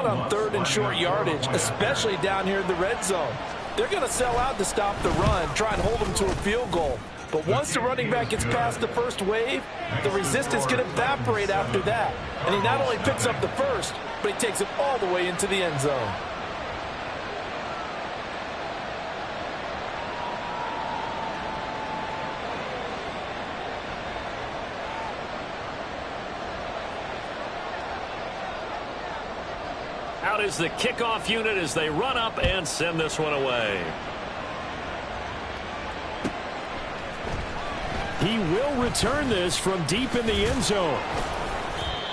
On third and short yardage, especially down here in the red zone. They're going to sell out to stop the run, try and hold them to a field goal. But once the running back gets past the first wave, the resistance can evaporate after that. And he not only picks up the first, but he takes it all the way into the end zone. Out is the kickoff unit as they run up and send this one away. He will return this from deep in the end zone.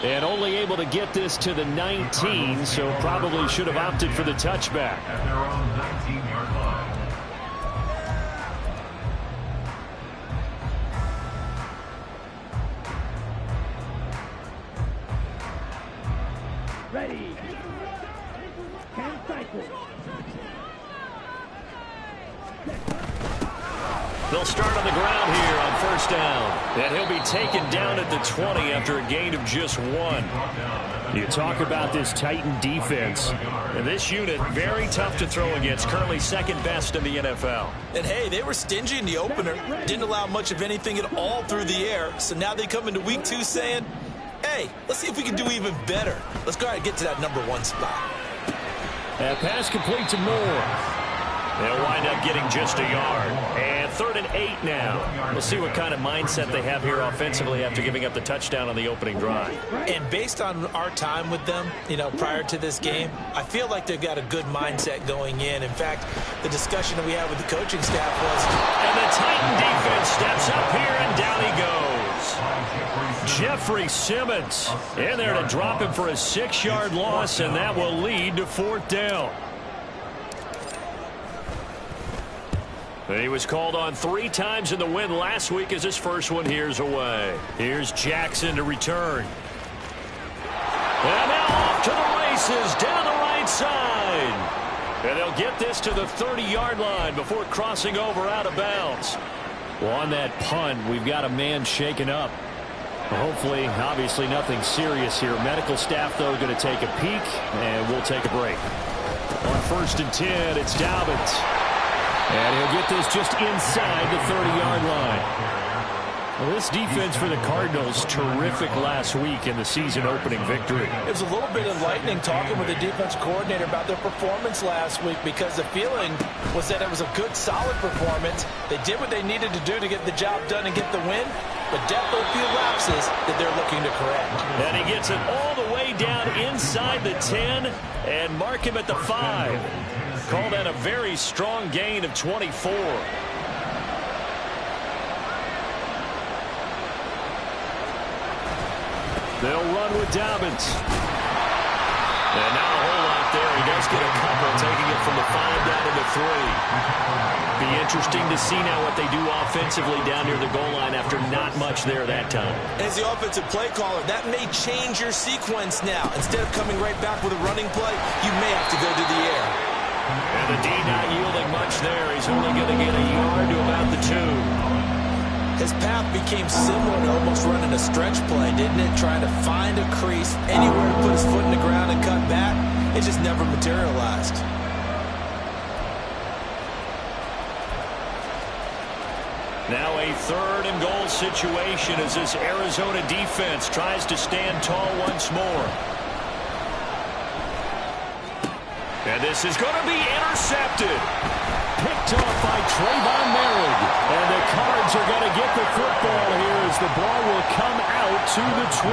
And only able to get this to the 19, so probably should have opted for the touchback. At their own 19-yard line. Ready. 10 cycles. They'll start on the ground here on first down. And he'll be taken down at the 20 after a gain of just 1. You talk about this Titan defense. And this unit, very tough to throw against. Currently second best in the NFL. And hey, they were stingy in the opener. Didn't allow much of anything at all through the air. So now they come into week 2 saying, hey, let's see if we can do even better. Let's go ahead and get to that number 1 spot. That pass complete to Moore. They'll wind up getting just a yard. And 3rd and 8 now. We'll see what kind of mindset they have here offensively after giving up the touchdown on the opening drive. And based on our time with them, prior to this game, I feel like they've got a good mindset going in. In fact, the discussion that we had with the coaching staff was... And the Titan defense steps up here, and down he goes. Jeffrey Simmons in there to drop him for a 6-yard loss, and that will lead to 4th down. He was called on 3 times in the win last week as his first one here's away. Here's Jackson to return. And now off to the races down the right side. And they'll get this to the 30-yard line before crossing over out of bounds. Well, on that punt, we've got a man shaken up. Hopefully, obviously nothing serious here. Medical staff, though, going to take a peek, and we'll take a break. On 1st and 10, it's Dobbins. And he'll get this just inside the 30-yard line. Well, this defense for the Cardinals, terrific last week in the season-opening victory. It was a little bit enlightening talking with the defense coordinator about their performance last week because the feeling was that it was a good, solid performance. They did what they needed to do to get the job done and get the win, but definitely a few lapses that they're looking to correct. And he gets it all the way down inside the 10 and mark him at the 5. Call that a very strong gain of 24. They'll run with Dobbins. And not a whole lot there. He does get a couple, taking it from the 5 down to the 3. Be interesting to see now what they do offensively down near the goal line after not much there that time. As the offensive play caller, that may change your sequence now. Instead of coming right back with a running play, you may have to go to the air. And the D not yielding much there. He's only going to get a yard to about the 2. His path became similar to almost running a stretch play, didn't it? Trying to find a crease, anywhere to put his foot in the ground and cut back. It just never materialized. Now a 3rd and goal situation as this Arizona defense tries to stand tall once more. And this is going to be intercepted. Picked off by Trayvon Merrick. And the Cards are going to get the football here as the ball will come out to the 20.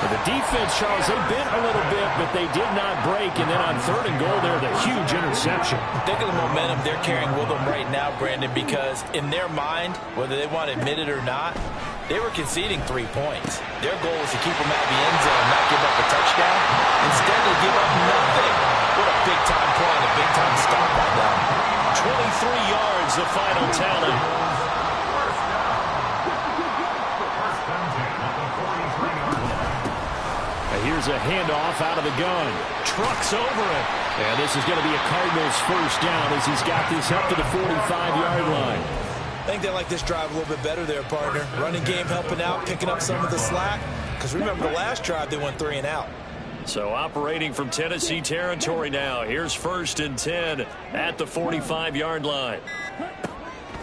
And the defense, Charles, they bent a little bit, but they did not break. And then on 3rd and goal there, the huge interception. Think of the momentum they're carrying with them right now, Brandon, because in their mind, whether they want to admit it or not, they were conceding 3 points. Their goal was to keep them out of the end zone and not give up a touchdown. Instead, they give up nothing. What a big-time play and a big-time stop by them. 23 yards, the final tally. And here's a handoff out of the gun. Trucks over it. And this is going to be a Cardinals first down as he's got this up to the 45-yard line. I think they like this drive a little bit better there, partner. Running game helping out, picking up some of the slack. Because remember, the last drive, they went 3 and out. So operating from Tennessee territory now. Here's 1st and 10 at the 45-yard line.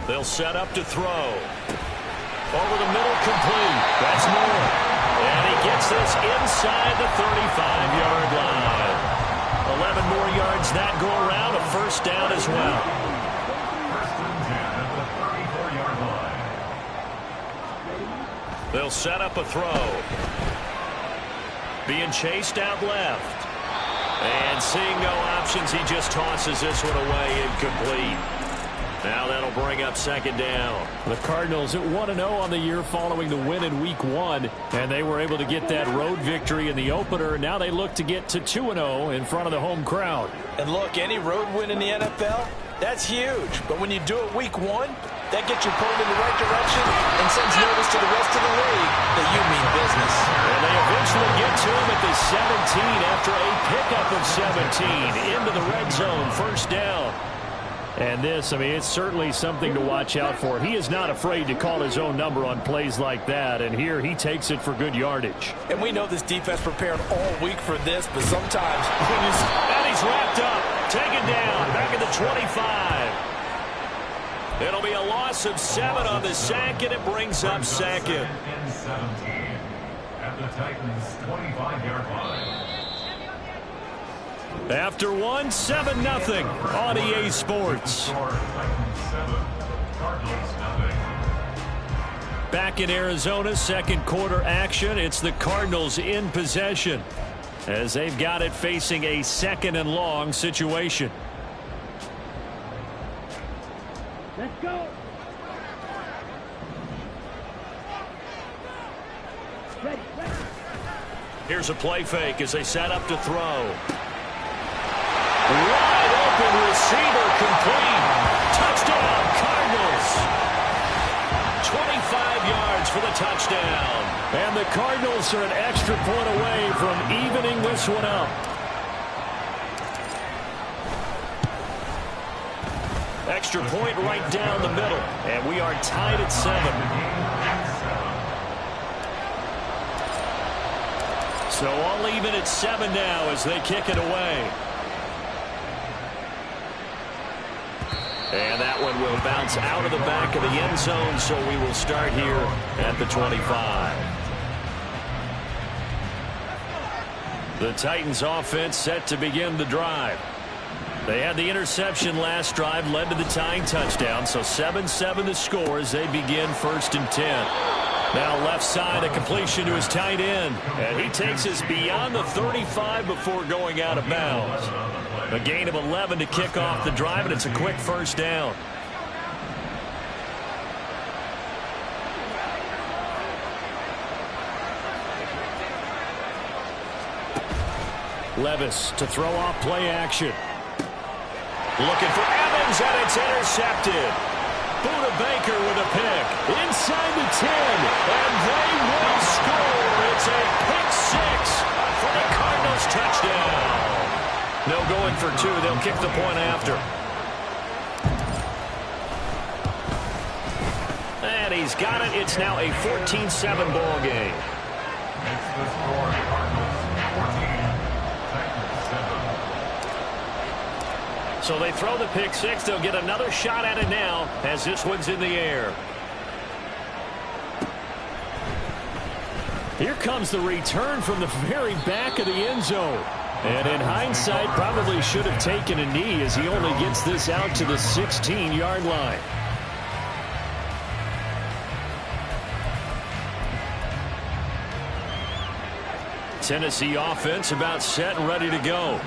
They'll set up to throw. Over the middle, complete. That's Moore. And he gets this inside the 35-yard line. 11 more yards that go around. A 1st down as well. 1st and 10 at the 34-yard line. They'll set up a throw. Being chased out left. And seeing no options, he just tosses this one away, incomplete. Now that'll bring up 2nd down. The Cardinals at 1-0 on the year following the win in Week 1. And they were able to get that road victory in the opener. Now they look to get to 2-0 in front of the home crowd. And look, any road win in the NFL, that's huge. But when you do it Week 1, that gets your opponent in the right direction and sends notice to the rest of the league that you mean business. And they eventually get to him at the 17 after a pickup of 17 into the red zone. 1st down. And this, I mean, it's certainly something to watch out for. He is not afraid to call his own number on plays like that. And here he takes it for good yardage. And we know this defense prepared all week for this, but sometimes and he's wrapped up. Taken down. Back at the 25. It'll be a loss of 7 on the sack, and it brings up 2nd. 2nd and 17 at the Titans' 25-yard line. After 1, 7-0 on EA Sports. Titans 7, Cardinals nothing. Back in Arizona, 2nd quarter action. It's the Cardinals in possession as they've got it facing a 2nd and long situation. Let's go. Ready. Here's a play fake as they set up to throw. Wide open receiver, complete. Touchdown, Cardinals. 25 yards for the touchdown. And the Cardinals are an extra point away from evening this one up. Extra point right down the middle. And we are tied at 7. So all even at 7 now as they kick it away. And that one will bounce out of the back of the end zone, so we will start here at the 25. The Titans offense set to begin the drive. They had the interception last drive, led to the tying touchdown, so 7-7 the score as they begin 1st and 10. Now left side, a completion to his tight end, and he takes us beyond the 35 before going out of bounds. A gain of 11 to kick off the drive, and it's a quick 1st down. Levis to throw off play action. Looking for Evans, and it's intercepted. Buda Baker with a pick. Inside the 10, and they will score. It's a pick 6 for the Cardinals touchdown. No going for 2. They'll kick the point after. And he's got it. It's now a 14-7 ball game. It's the score, Cardinals 14, Titans 7. So they throw the pick 6. They'll get another shot at it now as this one's in the air. Here comes the return from the very back of the end zone. And in hindsight, probably should have taken a knee as he only gets this out to the 16-yard line. Tennessee offense about set and ready to go.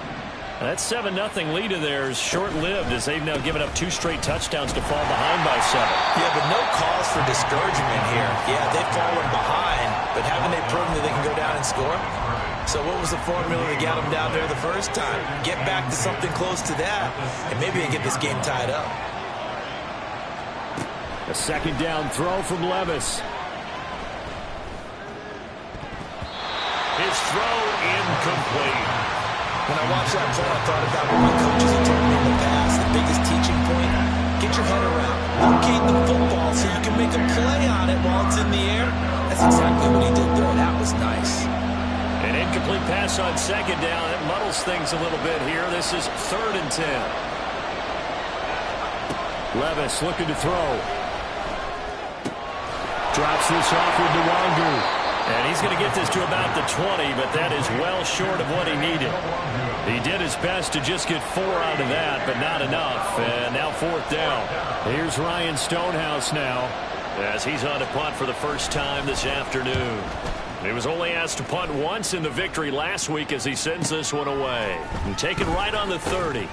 That 7-0 lead of theirs short-lived as they've now given up 2 straight touchdowns to fall behind by 7. Yeah, but no cause for discouragement here. Yeah, they've fallen behind, but haven't they proven that they can go down and score? So what was the formula that got them down there the first time? Get back to something close to that, and maybe they get this game tied up. A 2nd down throw from Levis. His throw incomplete. When I watched that play, I thought about what my coaches have told me in the past. The biggest teaching point, get your head around. Locate the football so you can make a play on it while it's in the air. That's exactly what he did there. That was nice. An incomplete pass on second down. That muddles things a little bit here. This is 3rd and 10. Levis looking to throw. Drops this off with Nwangu. And he's going to get this to about the 20, but that is well short of what he needed. He did his best to just get 4 out of that, but not enough. And now 4th down. Here's Ryan Stonehouse now, as he's on to punt for the first time this afternoon. He was only asked to punt once in the victory last week as he sends this one away. And taken right on the 30.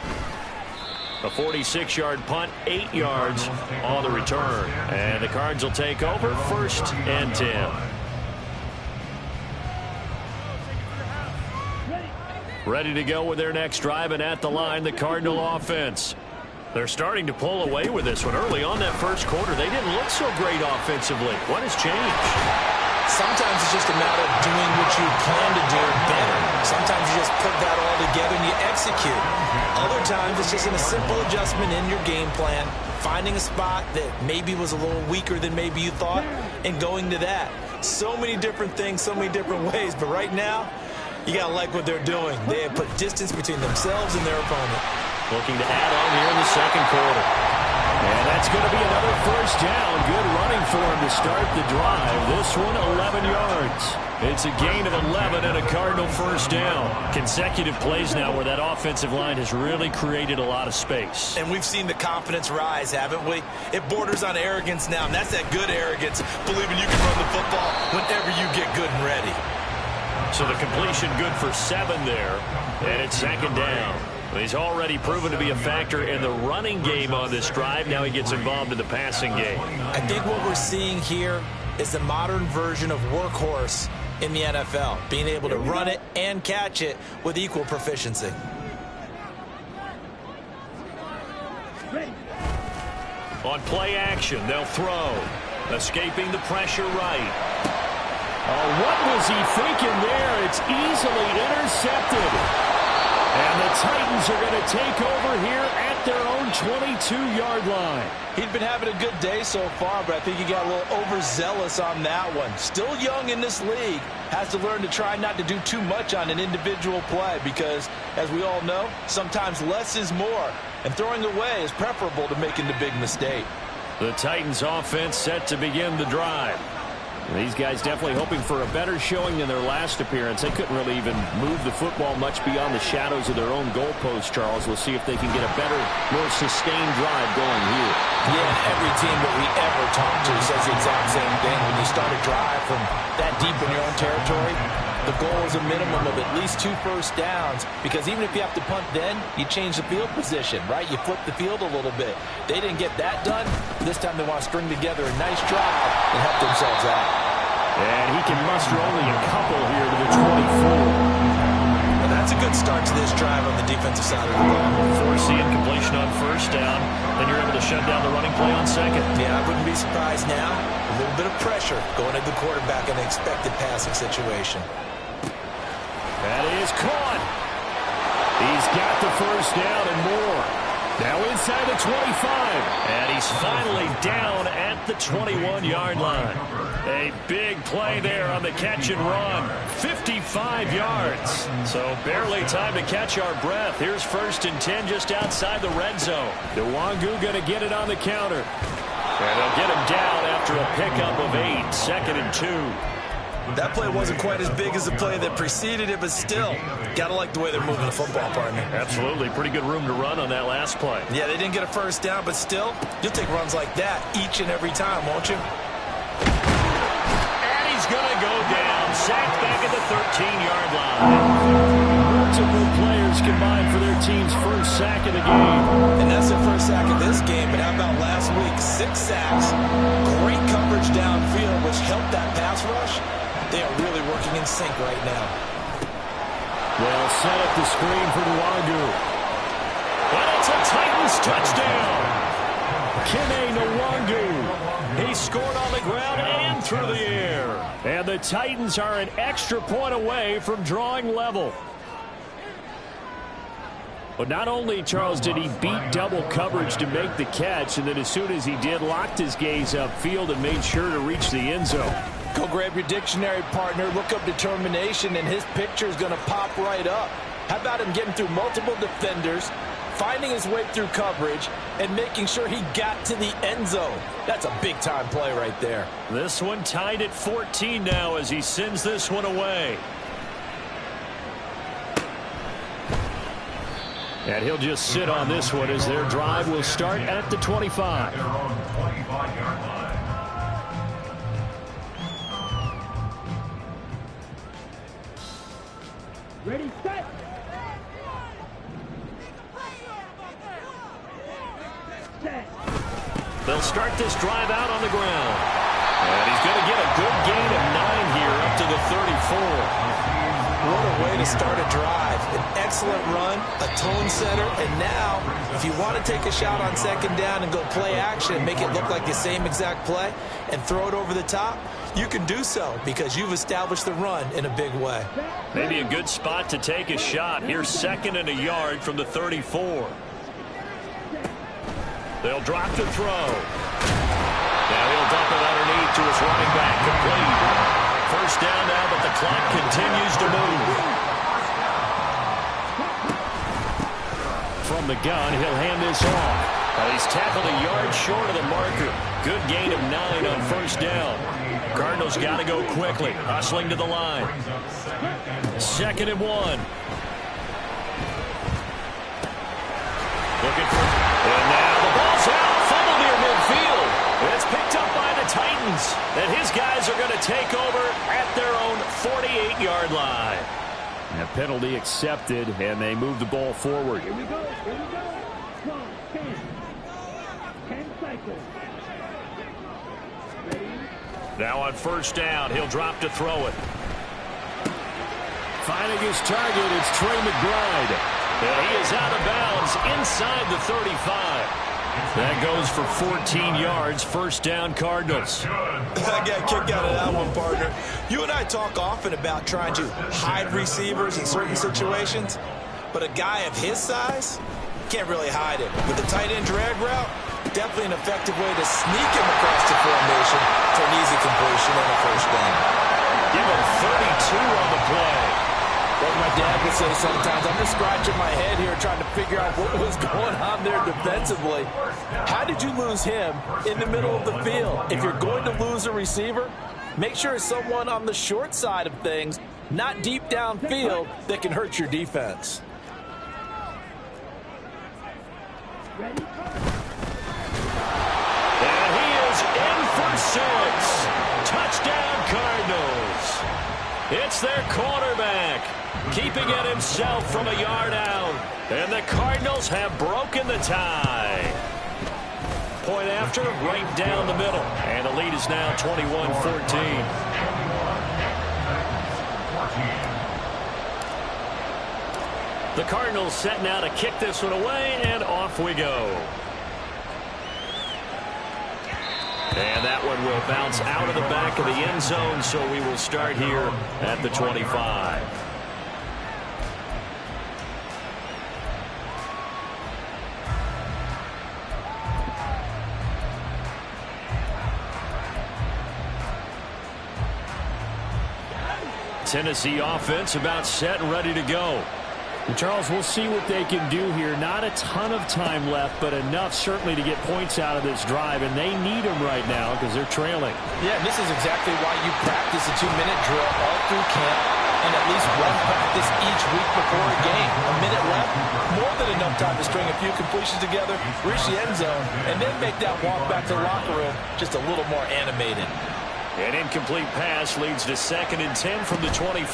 A 46-yard punt, 8 yards on the return. And the Cards will take over 1st and 10. Ready to go with their next drive, and at the line, the Cardinal offense. They're starting to pull away with this one. Early on that first quarter, they didn't look so great offensively. What has changed? Sometimes it's just a matter of doing what you plan to do better. Sometimes you just put that all together and you execute. Other times it's just a simple adjustment in your game plan, finding a spot that maybe was a little weaker than maybe you thought, and going to that. So many different things, so many different ways, but right now, you got to like what they're doing. They have put distance between themselves and their opponent. Looking to add on here in the second quarter. And that's going to be another first down. Good running for him to start the drive. This one, 11 yards. It's a gain of 11 and a Cardinal first down. Consecutive plays now where that offensive line has really created a lot of space. And we've seen the confidence rise, haven't we? It borders on arrogance now, and that's that good arrogance, believing you can run the football whenever you get good and ready. So the completion good for 7 there, and it's 2nd down. He's already proven to be a factor in the running game on this drive. Now he gets involved in the passing game. I think what we're seeing here is the modern version of workhorse in the NFL, being able to run it and catch it with equal proficiency. On play action, they'll throw. Escaping the pressure right. Oh, what was he thinking there? It's easily intercepted. And the Titans are going to take over here at their own 22-yard line. He'd been having a good day so far, but I think he got a little overzealous on that one. Still young in this league. Has to learn to try not to do too much on an individual play because, as we all know, sometimes less is more. And throwing away is preferable to making the big mistake. The Titans offense set to begin the drive. These guys definitely hoping for a better showing than their last appearance. They couldn't really even move the football much beyond the shadows of their own goalpost, Charles. We'll see if they can get a better, more sustained drive going here. Yeah, every team that we ever talk to says the exact same thing. When you start a drive from that deep in your own territory, the goal is a minimum of at least 2 first downs, because even if you have to punt then, you change the field position, right? You flip the field a little bit. They didn't get that done. This time they want to string together a nice drive and help themselves out. And he can muster only a couple here to the 24. And that's a good start to this drive on the defensive side of the ball. Forcing completion on first down, then you're able to shut down the running play on second. Yeah, I wouldn't be surprised now. A little bit of pressure going at the quarterback in an expected passing situation. That is caught. He's got the first down and more. Now inside the 25. And he's finally down at the 21-yard line. A big play there on the catch and run. 55 yards. So barely time to catch our breath. Here's 1st and 10 just outside the red zone. Nwangu going to get it on the counter. And they'll get him down after a pickup of 8. 2nd and 2. That play wasn't quite as big as the play that preceded it, but still, got to like the way they're moving the football, partner. Absolutely. Pretty good room to run on that last play. Yeah, they didn't get a first down, but still, you'll take runs like that each and every time, won't you? And he's going to go down. Sacked back at the 13-yard line. Multiple players combined for their team's first sack of the game. And that's their first sack of this game, but how about last week? 6 sacks, great coverage downfield, which helped that pass rush. They are really working in sync right now. Well, set up the screen for Nwangu. And it's a Titans touchdown. Kene Nwangu. He scored on the ground and through the air. And the Titans are an extra point away from drawing level. But not only, Charles, did he beat double coverage to make the catch, and then as soon as he did, locked his gaze upfield and made sure to reach the end zone. Go grab your dictionary, partner, look up determination, and his picture is going to pop right up. How about him getting through multiple defenders, finding his way through coverage, and making sure he got to the end zone? That's a big-time play right there. This one tied at 14 now as he sends this one away. And he'll just sit on this one as their drive will start at the 25. Their own 25-yard line. Ready, set. Set. They'll start this drive out on the ground. And he's going to get a good gain of 9 here up to the 34. What a way to start a drive. An excellent run, a tone setter, and now, if you want to take a shot on second down and go play action and make it look like the same exact play and throw it over the top, you can do so because you've established the run in a big way. Maybe a good spot to take a shot. Here's 2nd and a yard from the 34. They'll drop to throw. Now he'll dump it underneath to his running back. Complete. First down now, but the clock continues to move. From the gun, he'll hand this off. He's tackled a yard short of the marker. Good gain of 9 on first down. Cardinals got to go quickly, hustling to the line. 2nd and 1. Looking for, and now the ball's out. Fumble near midfield. It's picked up by the Titans. And his guys are going to take over at their own 48-yard line. A penalty accepted, and they move the ball forward. Here we go. Here we go. Clock, 10. 10 cycles. Ready? Now on first down, he'll drop to throw it. Finding his target, it's Trey McBride. And he is out of bounds inside the 35. That goes for 14 yards. First down, Cardinals. I got kicked out of that one, partner. You and I talk often about trying to hide receivers in certain situations, but a guy of his size can't really hide it. With the tight end drag route, definitely an effective way to sneak him across the formation for an easy completion and a first down. Give him 32 on the play. Like my dad would say sometimes, I'm just scratching my head here trying to figure out what was going on there defensively. How did you lose him in the middle of the field? If you're going to lose a receiver, make sure it's someone on the short side of things, not deep downfield, that can hurt your defense. Ready? And he is in for 6. Touchdown, Cardinals. It's their quarterback, keeping it himself from a yard out. And the Cardinals have broken the tie. Point after, right down the middle. And the lead is now 21-14. The Cardinals set now to kick this one away, and off we go. And that one will bounce out of the back of the end zone, so we will start here at the 25. Tennessee offense about set and ready to go. And Charles, we'll see what they can do here. Not a ton of time left, but enough certainly to get points out of this drive, and they need them right now because they're trailing. Yeah, and this is exactly why you practice a 2-minute drill all through camp and at least one practice each week before a game. A minute left, more than enough time to string a few completions together, reach the end zone, and then make that walk back to the locker room just a little more animated. An incomplete pass leads to 2nd and 10 from the 25.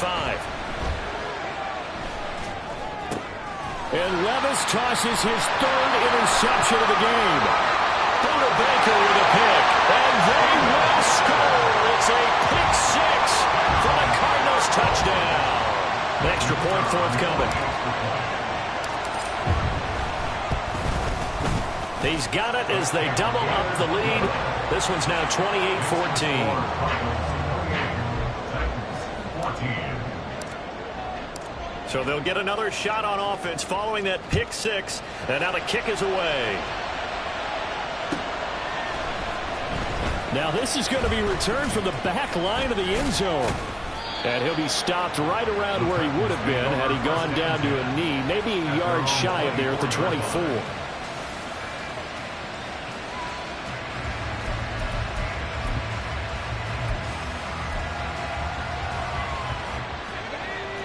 And Levis tosses his 3rd interception of the game. Buda Baker with a pick, and they will score. It's a pick 6 for the Cardinals touchdown. An extra point forthcoming. He's got it as they double up the lead. This one's now 28-14. So they'll get another shot on offense following that pick 6. And now the kick is away. Now this is going to be returned from the back line of the end zone. And he'll be stopped right around where he would have been had he gone down to a knee, maybe a yard shy of there at the 24.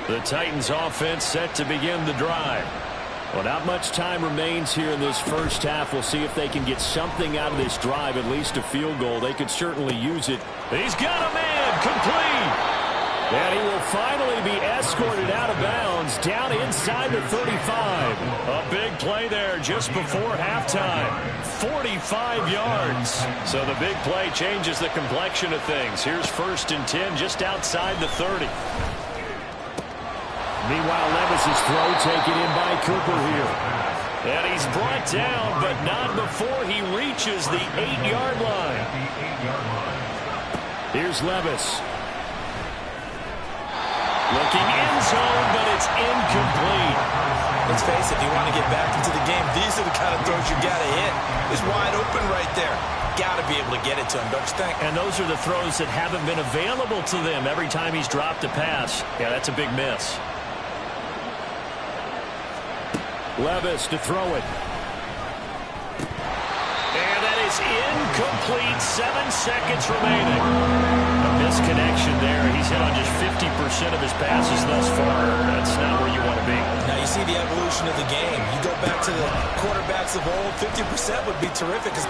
The Titans offense set to begin the drive. Well, not much time remains here in this first half. We'll see if they can get something out of this drive, at least a field goal. They could certainly use it. He's got a man complete. And he will finally be escorted out of bounds down inside the 35. A big play there just before halftime. 45 yards. So the big play changes the complexion of things. Here's 1st and 10 just outside the 30. Meanwhile, Levis's throw taken in by Cooper here. And he's brought down, but not before he reaches the 8-yard line. Here's Levis. Looking end zone, but it's incomplete. Let's face it, if you want to get back into the game, these are the kind of throws you got to hit. He's wide open right there. Got to be able to get it to him, don't you think? And those are the throws that haven't been available to them every time he's dropped a pass. Yeah, that's a big miss. Levis to throw it. And that is incomplete. 7 seconds remaining. A misconnection there. He's hit on just 50% of his passes thus far. That's not where you want to be. Now you see the evolution of the game. You go back to the quarterbacks of old, 50% would be terrific. And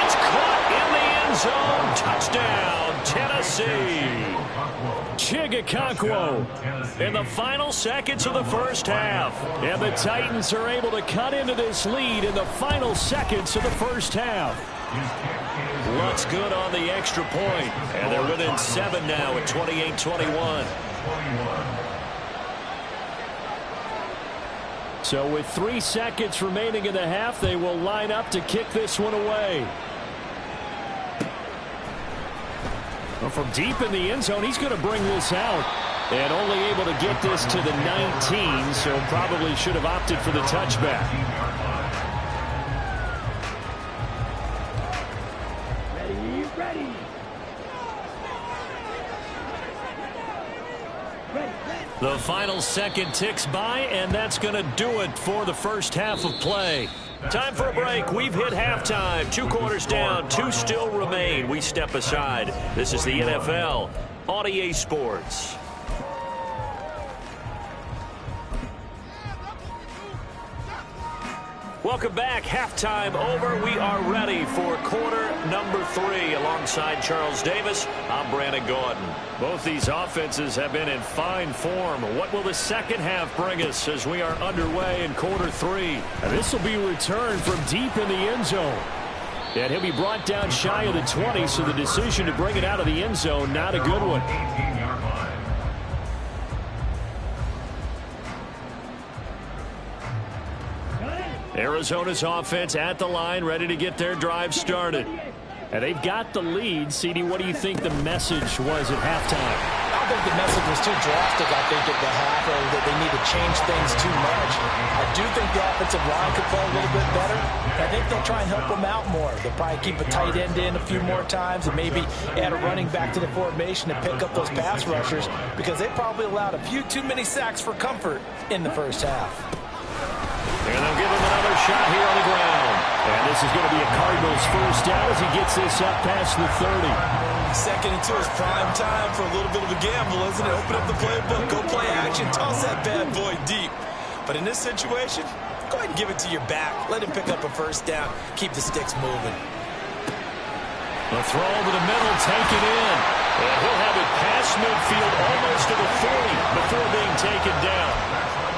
it's caught in the end zone. Touchdown, Tennessee. Chigakonkwo in the final seconds of the first half. And the Titans are able to cut into this lead in the final seconds of the first half. Looks good on the extra point. And they're within 7 now at 28-21. So with 3 seconds remaining in the half, they will line up to kick this one away. Well, from deep in the end zone, he's going to bring this out. And only able to get this to the 19, so probably should have opted for the touchback. Ready. The final second ticks by, and that's going to do it for the first half of play. Time for a break. We've hit halftime. 2 quarters down, 2 still remain. We step aside. This is the NFL on EA Sports. Welcome back. Halftime over. We are ready for quarter number 3. Alongside Charles Davis, I'm Brandon Gordon. Both these offenses have been in fine form. What will the second half bring us as we are underway in quarter 3? And this will be returned from deep in the end zone. And he'll be brought down shy of the 20, so the decision to bring it out of the end zone, not a good one. Arizona's offense at the line, ready to get their drive started. And they've got the lead. CD, what do you think the message was at halftime? I don't think the message was too drastic, I think, at the half, or that they need to change things too much. I do think the offensive line could play a little bit better. I think they'll try and help them out more. They'll probably keep a tight end in a few more times and maybe add a running back to the formation and pick up those pass rushers, because they probably allowed a few too many sacks for comfort in the first half. And they'll give him another shot here on the ground. And this is going to be a Cardinals first down as he gets this up past the 30. Second and 2 is prime time for a little bit of a gamble, isn't it? Open up the playbook, go play action, toss that bad boy deep. But in this situation, go ahead and give it to your back. Let him pick up a first down. Keep the sticks moving. The throw over the middle, taken in. And he'll have it past midfield almost to the 40 before being taken down.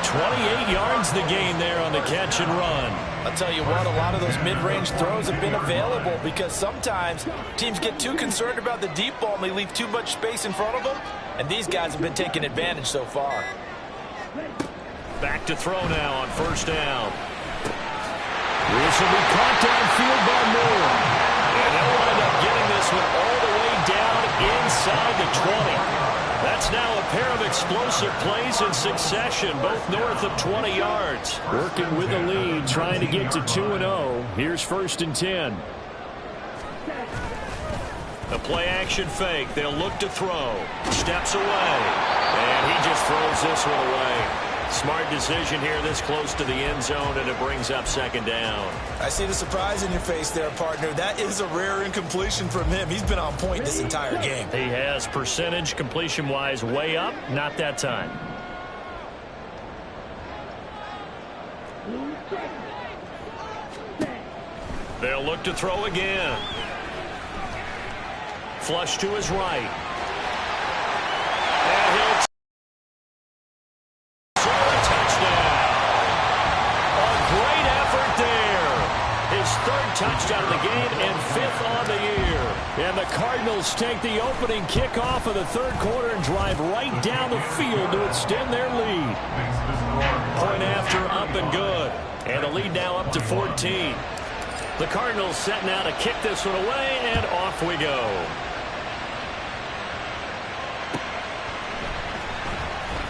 28 yards the gain there on the catch and run. I'll tell you what, a lot of those mid-range throws have been available because sometimes teams get too concerned about the deep ball and they leave too much space in front of them, and these guys have been taking advantage so far. Back to throw now on first down. This will be caught downfield by Moore. And they'll wind up getting this one all the way down inside the 20. That's now a pair of explosive plays in succession, both north of 20 yards. Working with the lead, trying to get to 2-0. Here's 1st and 10. A play-action fake. They'll look to throw. Steps away. And he just throws this one away. Smart decision here this close to the end zone, and it brings up second down. I see the surprise in your face there, partner. That is a rare incompletion from him. He's been on point this entire game. He has percentage completion-wise way up. Not that time. They'll look to throw again. Flush to his right. And he'll score a touchdown. A great effort there. His third touchdown of the game and fifth on the year. And the Cardinals take the opening kickoff of the third quarter and drive right down the field to extend their lead. Point after up and good. And the lead now up to 14. The Cardinals setting out to kick this one away, and off we go.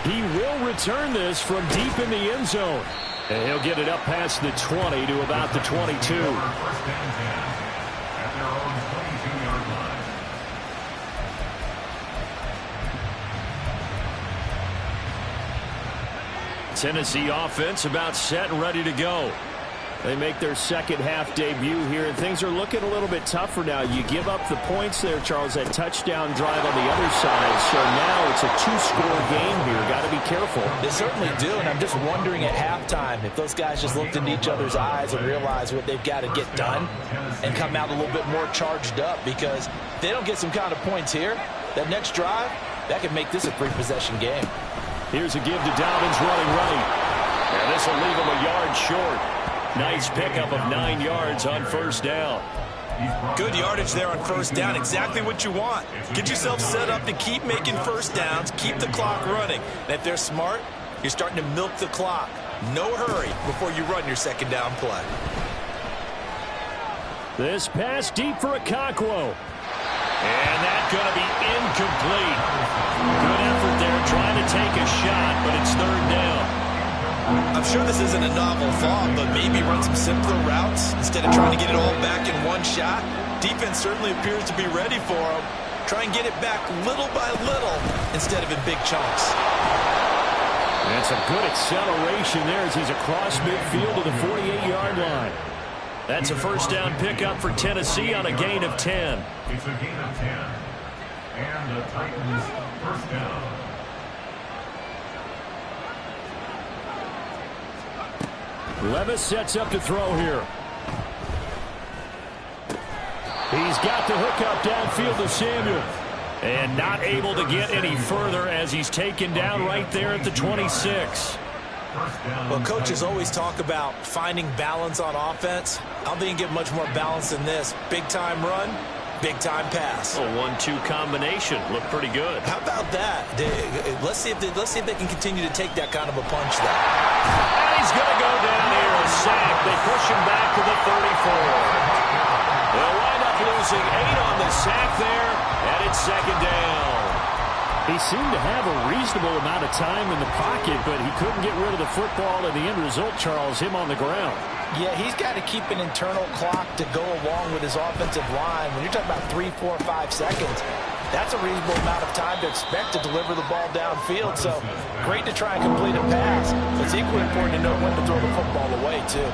He will return this from deep in the end zone. And he'll get it up past the 20 to about the 22. First and 10 at their own 22-yard line. Tennessee offense about set and ready to go. They make their second half debut here, and things are looking a little bit tougher now. You give up the points there, Charles, that touchdown drive on the other side. So now it's a two-score game here. Got to be careful. They certainly do, and I'm just wondering at halftime if those guys just looked into each other's eyes and realized what they've got to get done and come out a little bit more charged up, because if they don't get some kind of points here, that next drive, that could make this a three-possession game. Here's a give to Dobbins running right. And this will leave him a yard short. Nice pickup of 9 yards on first down. Good yardage there on first down. Exactly what you want. Get yourself set up to keep making first downs, keep the clock running. And if they're smart, you're starting to milk the clock. No hurry before you run your second down play. This pass deep for Okonkwo. And that's going to be incomplete. Good effort there trying to take a shot, but it's third down. I'm sure this isn't a novel thought, but maybe run some simpler routes instead of trying to get it all back in one shot. Defense certainly appears to be ready for him. Try and get it back little by little instead of in big chunks. That's a good acceleration there as he's across midfield to the 48-yard line. That's a first down pickup for Tennessee on a gain of 10. It's a gain of 10. And the Titans first down. Levis sets up to throw here. He's got the hook up downfield to Samuel. And not able to get any further as he's taken down right there at the 26. Well, coaches always talk about finding balance on offense. I don't think you get much more balance than this. Big-time run, big-time pass. A 1-2 combination. Looked pretty good. How about that? Let's see if they can continue to take that kind of a punch there. And he's going to go down here, a sack. They push him back to the 34. They'll wind up losing 8 on the sack there, and it's second down. He seemed to have a reasonable amount of time in the pocket, but he couldn't get rid of the football, and the end result, Charles, him on the ground. Yeah, he's got to keep an internal clock to go along with his offensive line. When you're talking about 3, 4, 5 seconds, that's a reasonable amount of time to expect to deliver the ball downfield. So great to try and complete a pass, but it's equally important to know when to throw the football away, too.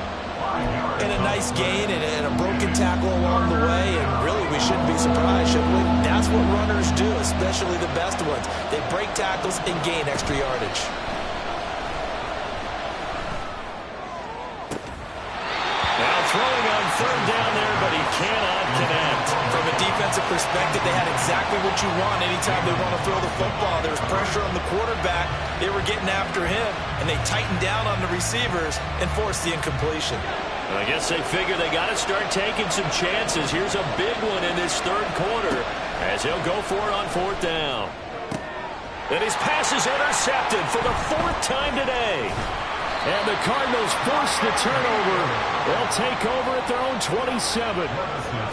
And a nice gain and a broken tackle along the way, and really we shouldn't be surprised, should we? That's what runners do, especially the best ones. They break tackles and gain extra yardage. Now throwing on third down there, but he cannot connect. From a defensive perspective, they had exactly what you want anytime they want to throw the football. There was pressure on the quarterback. They were getting after him, and they tightened down on the receivers and forced the incompletion. I guess they figure they got to start taking some chances. Here's a big one in this third quarter as he'll go for it on fourth down. And his pass is intercepted for the 4th time today. And the Cardinals force the turnover. They'll take over at their own 27.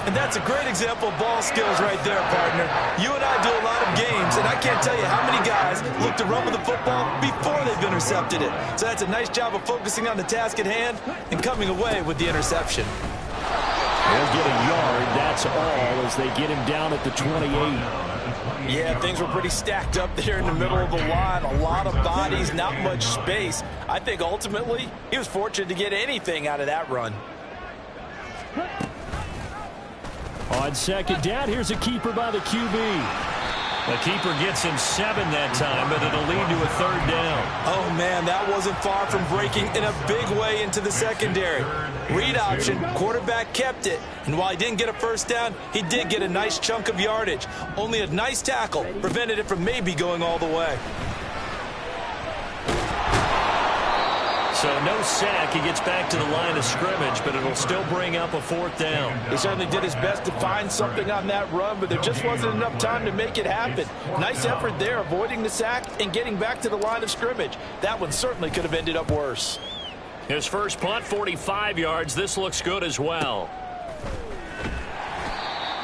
And that's a great example of ball skills right there, partner. You and I do a lot of games, and I can't tell you how many guys look to run with the football before they've intercepted it. So that's a nice job of focusing on the task at hand and coming away with the interception. He'll get a yard, that's all, as they get him down at the 28. Yeah, things were pretty stacked up there in the middle of the line. A lot of bodies, not much space. I think ultimately he was fortunate to get anything out of that run. On second down, here's a keeper by the QB. The keeper gets him 7 that time, but it'll lead to a third down. Oh, man, that wasn't far from breaking in a big way into the secondary. Read option, quarterback kept it. And while he didn't get a first down, he did get a nice chunk of yardage. Only a nice tackle prevented it from maybe going all the way. So no sack. He gets back to the line of scrimmage, but it'll still bring up a fourth down. He certainly did his best to find something on that run, but there just wasn't enough time to make it happen. Nice effort there, avoiding the sack and getting back to the line of scrimmage. That one certainly could have ended up worse. His first punt, 45 yards. This looks good as well.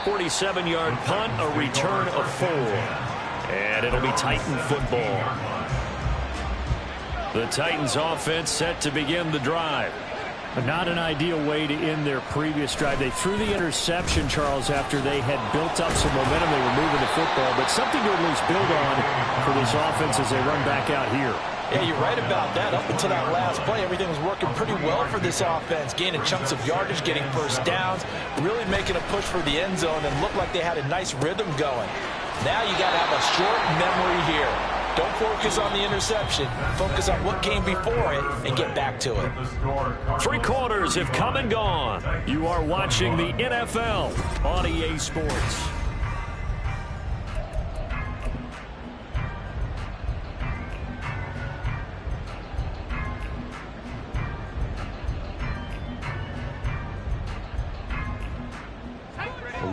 47-yard punt, a return of 4. And it'll be Titan football. The Titans offense set to begin the drive. Not an ideal way to end their previous drive. They threw the interception, Charles, after they had built up some momentum. They were moving the football, but something to at least build on for this offense as they run back out here. Yeah, you're right about that. Up until that last play, everything was working pretty well for this offense. Gaining chunks of yardage, getting first downs, really making a push for the end zone, and looked like they had a nice rhythm going. Now you got to have a short memory here. Don't focus on the interception. Focus on what came before it and get back to it. 3 quarters have come and gone. You are watching the NFL on EA Sports.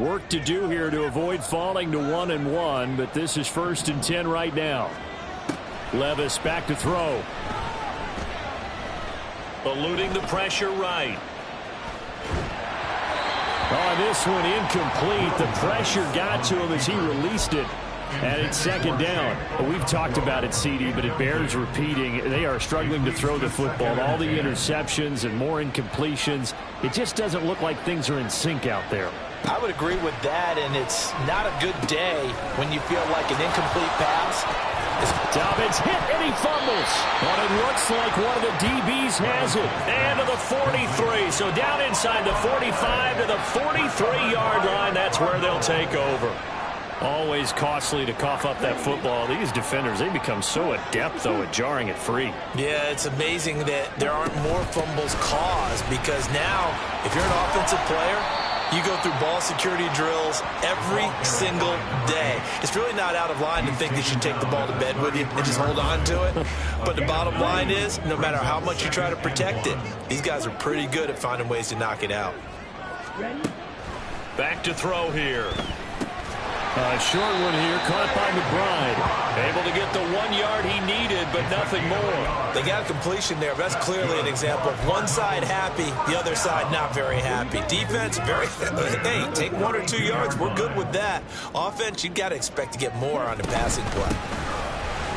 Work to do here to avoid falling to 1-1, but this is 1st and 10 right now. Levis back to throw. Eluding the pressure right. Oh, this one incomplete. The pressure got to him as he released it. And it's 2nd down. We've talked about it, CD, but it bears repeating. They are struggling to throw the football. All the interceptions and more incompletions. It just doesn't look like things are in sync out there. I would agree with that, and it's not a good day when you feel like an incomplete pass. Dobbins hit, and he fumbles. But it looks like one of the DBs has it. And to the 43. So down inside the 45 to the 43-yard line. That's where they'll take over. Always costly to cough up that football. These defenders, they become so adept, though, at jarring it free. Yeah, it's amazing that there aren't more fumbles caused, because now, if you're an offensive player, you go through ball security drills every single day. It's really not out of line to think that you take the ball to bed with you and just hold on to it. But the bottom line is, no matter how much you try to protect it, these guys are pretty good at finding ways to knock it out. Back to throw here. A short one here, caught by McBride. Able to get the 1 yard he needed, but nothing more. They got a completion there. That's clearly an example of one side happy, the other side not very happy. Defense, very, hey, take 1 or 2 yards. We're good with that. Offense, you got to expect to get more on the passing play.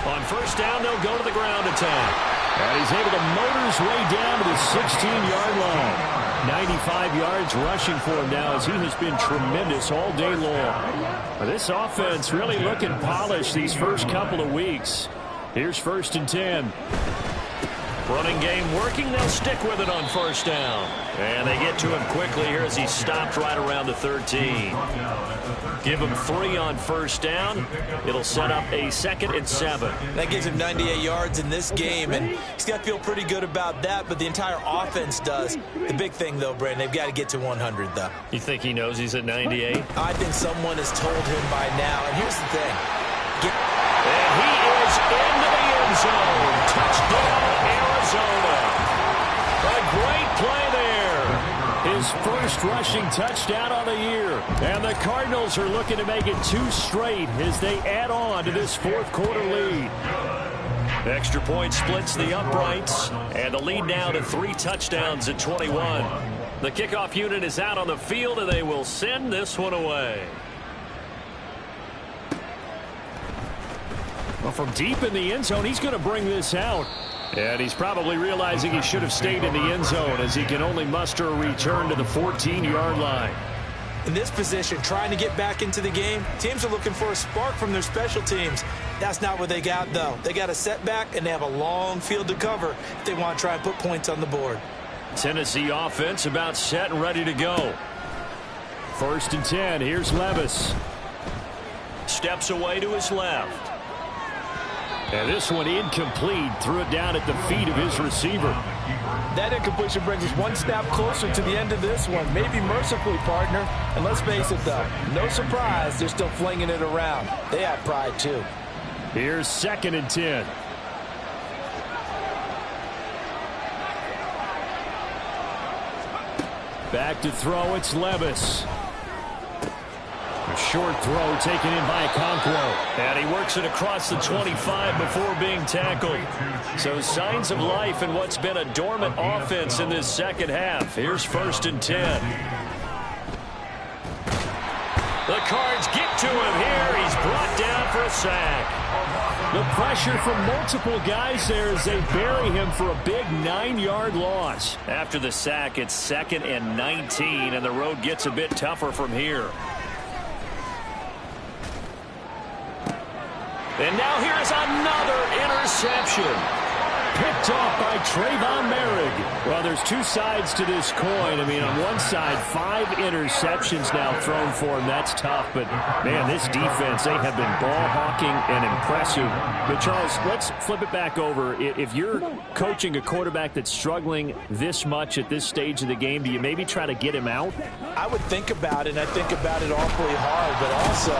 On 1st down, they'll go to the ground attack. And he's able to motor his way down to the 16-yard line. 95 yards rushing for him now, as he has been tremendous all day long. This offense really looking polished these first couple of weeks. Here's 1st and 10. Running game working. They'll stick with it on 1st down. And they get to him quickly here as he stopped right around the 13. Give him 3 on 1st down. It'll set up a 2nd and 7. That gives him 98 yards in this game, and he's got to feel pretty good about that, but the entire offense does. The big thing, though, Brandon, they've got to get to 100, though. You think he knows he's at 98? I think someone has told him by now, and here's the thing. And he is into the end zone. Touchdown, Arizona. A great play there. His first rushing touchdown on the year. And the Cardinals are looking to make it 2 straight as they add on to this 4th quarter lead. Extra point splits the uprights. And the lead now to 3 touchdowns at 21. The kickoff unit is out on the field, and they will send this one away. Well, from deep in the end zone, he's going to bring this out. And he's probably realizing he should have stayed in the end zone as he can only muster a return to the 14-yard line. In this position, trying to get back into the game, teams are looking for a spark from their special teams. That's not what they got, though. They got a setback, and they have a long field to cover if they want to try and put points on the board. Tennessee offense about set and ready to go. 1st and 10. Here's Levis. Steps away to his left. And this one incomplete. Threw it down at the feet of his receiver. That incompletion brings us one step closer to the end of this one. Maybe mercifully, partner. And let's face it, though, no surprise, they're still flinging it around. They have pride, too. Here's 2nd and 10. Back to throw, it's Levis. A short throw taken in by Okonkwo. And he works it across the 25 before being tackled. So signs of life in what's been a dormant offense in this second half. Here's 1st and 10. The Cards get to him here. He's brought down for a sack. The pressure from multiple guys there as they bury him for a big 9-yard loss. After the sack, it's 2nd and 19, and the road gets a bit tougher from here. And now here's another interception. Picked off by Trayvon Merrick. Well, there's two sides to this coin. I mean, on one side, 5 interceptions now thrown for him. That's tough. But, man, this defense, they have been ball hawking and impressive. But, Charles, let's flip it back over. If you're coaching a quarterback that's struggling this much at this stage of the game, do you maybe try to get him out? I would think about it, and I think about it awfully hard. But also,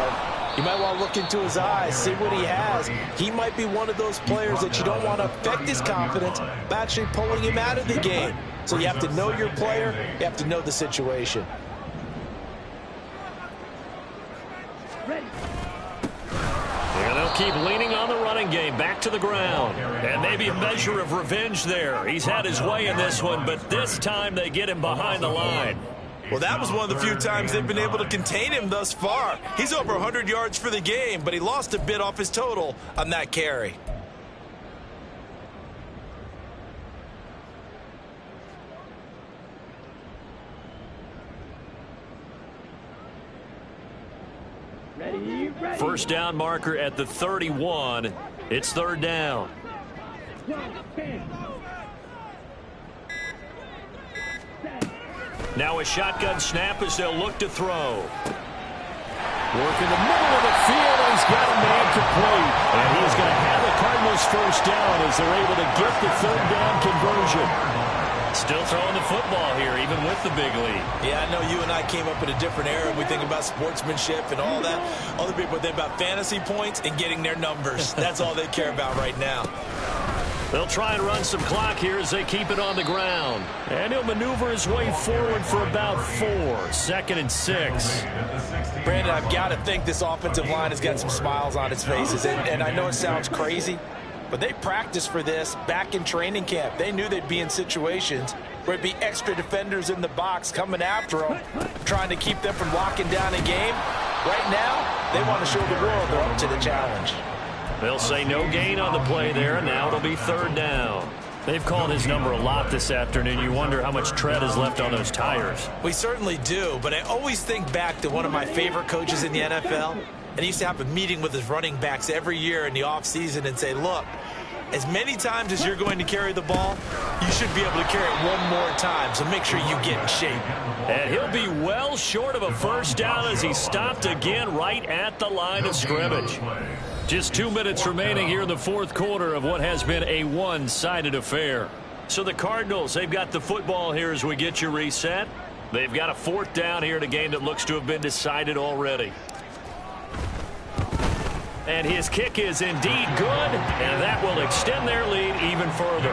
you might want to look into his eyes, see what he has. He might be one of those players that you don't want to affect his confidence by actually pulling him out of the game. So you have to know your player. You have to know the situation. And they'll keep leaning on the running game, back to the ground. And maybe a measure of revenge there. He's had his way in this one, but this time they get him behind the line. Well, that was one of the few times they've been able to contain him thus far. He's over 100 yards for the game, but he lost a bit off his total on that carry. Ready. First down marker at the 31. It's 3rd down. Now a shotgun snap as they'll look to throw. Work in the middle of the field, and he's got a man complete. And he's going to have the Cardinals first down as they're able to get the 3rd down conversion. Still throwing the football here, even with the big lead. Yeah, I know you and I came up in a different era. We think about sportsmanship and all that. Other people think about fantasy points and getting their numbers. That's all they care about right now. They'll try and run some clock here as they keep it on the ground. And he'll maneuver his way forward for about 4. 2nd and 6. Brandon, I've got to think this offensive line has got some smiles on its faces. And I know it sounds crazy, but they practiced for this back in training camp. They knew they'd be in situations where it'd be extra defenders in the box coming after them, trying to keep them from locking down a game. Right now, they want to show the world they're up to the challenge. They'll say no gain on the play there, and now it'll be 3rd down. They've called his number a lot this afternoon. You wonder how much tread is left on those tires. We certainly do, but I always think back to one of my favorite coaches in the NFL, and he used to have a meeting with his running backs every year in the offseason and say, look, as many times as you're going to carry the ball, you should be able to carry it one more time, so make sure you get in shape. And he'll be well short of a first down as he stopped again right at the line of scrimmage. Just 2 minutes remaining here in the 4th quarter of what has been a one-sided affair. So the Cardinals, they've got the football here as we get you reset. They've got a 4th down here in a game that looks to have been decided already. And his kick is indeed good, and that will extend their lead even further.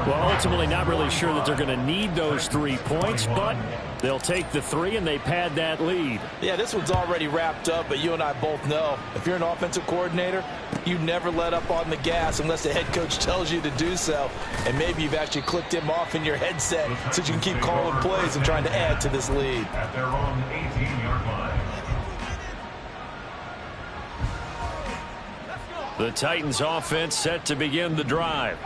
Well, ultimately not really sure that they're going to need those 3 points, but they'll take the 3 and they pad that lead. Yeah, this one's already wrapped up, but you and I both know if you're an offensive coordinator, you never let up on the gas unless the head coach tells you to do so. And maybe you've actually clicked him off in your headset so you can keep calling plays and trying to add to this lead. At their own 18-yard line. The Titans offense set to begin the drive.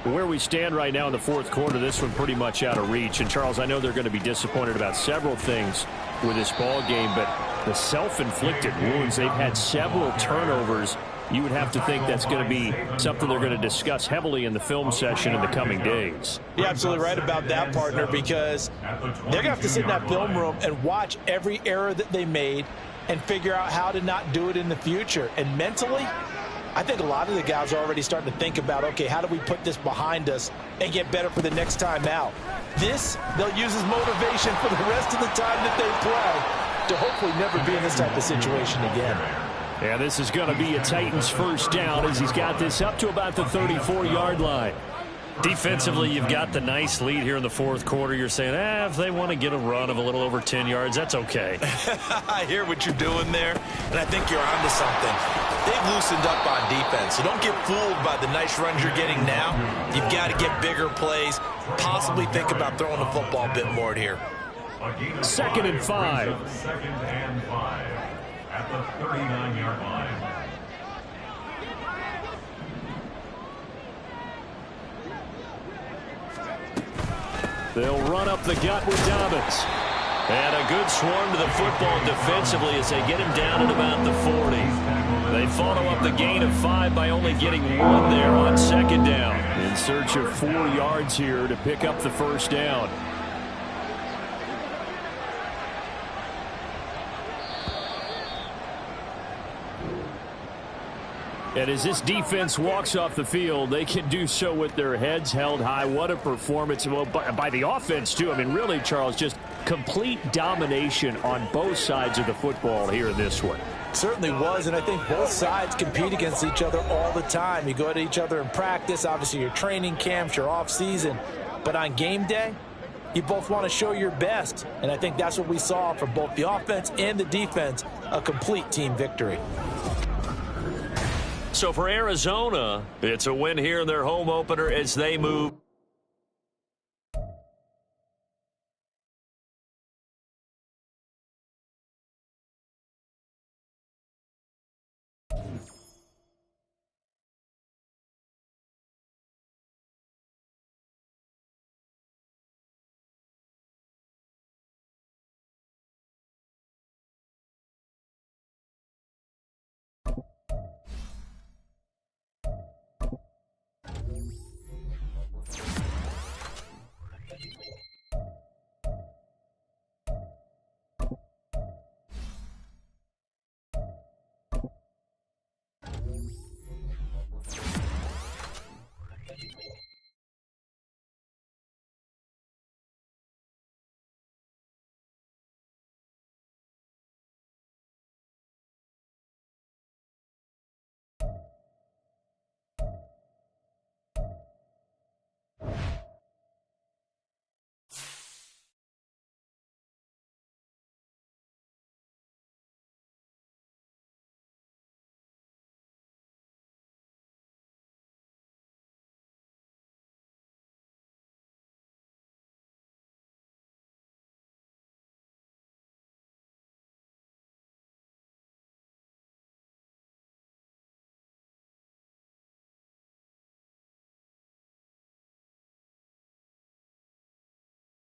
Where we stand right now in the fourth quarter, this one pretty much out of reach. And, Charles, I know they're going to be disappointed about several things with this ball game, but the self-inflicted wounds, they've had several turnovers. You would have to think that's going to be something they're going to discuss heavily in the film session in the coming days. You're absolutely right about that, partner, because they're going to have to sit in that film room and watch every error that they made and figure out how to not do it in the future. And mentally, I think a lot of the guys are already starting to think about, okay, how do we put this behind us and get better for the next time out? This, they'll use as motivation for the rest of the time that they play to hopefully never be in this type of situation again. Yeah, this is going to be a Titans first down as he's got this up to about the 34-yard line. Defensively, you've got the nice lead here in the fourth quarter. You're saying, if they want to get a run of a little over 10 yards, that's okay. I hear what you're doing there, and I think you're onto something. They've loosened up on defense, so don't get fooled by the nice runs you're getting now. You've got to get bigger plays, possibly think about throwing the football a bit more here. 2nd and 5. 2nd and 5 at the 39-yard line. They'll run up the gut with Dobbins. And a good swarm to the football defensively as they get him down at about the 40. They follow up the gain of 5 by only getting 1 there on 2nd down. In search of 4 yards here to pick up the first down. And as this defense walks off the field, they can do so with their heads held high. What a performance. Well, by the offense, too. I mean, really, Charles, just complete domination on both sides of the football here in this one. Certainly was, and I think both sides compete against each other all the time. You go at each other in practice, obviously your training camps, your off-season. But on game day, you both want to show your best. And I think that's what we saw from both the offense and the defense, a complete team victory. So for Arizona, it's a win here in their home opener as they move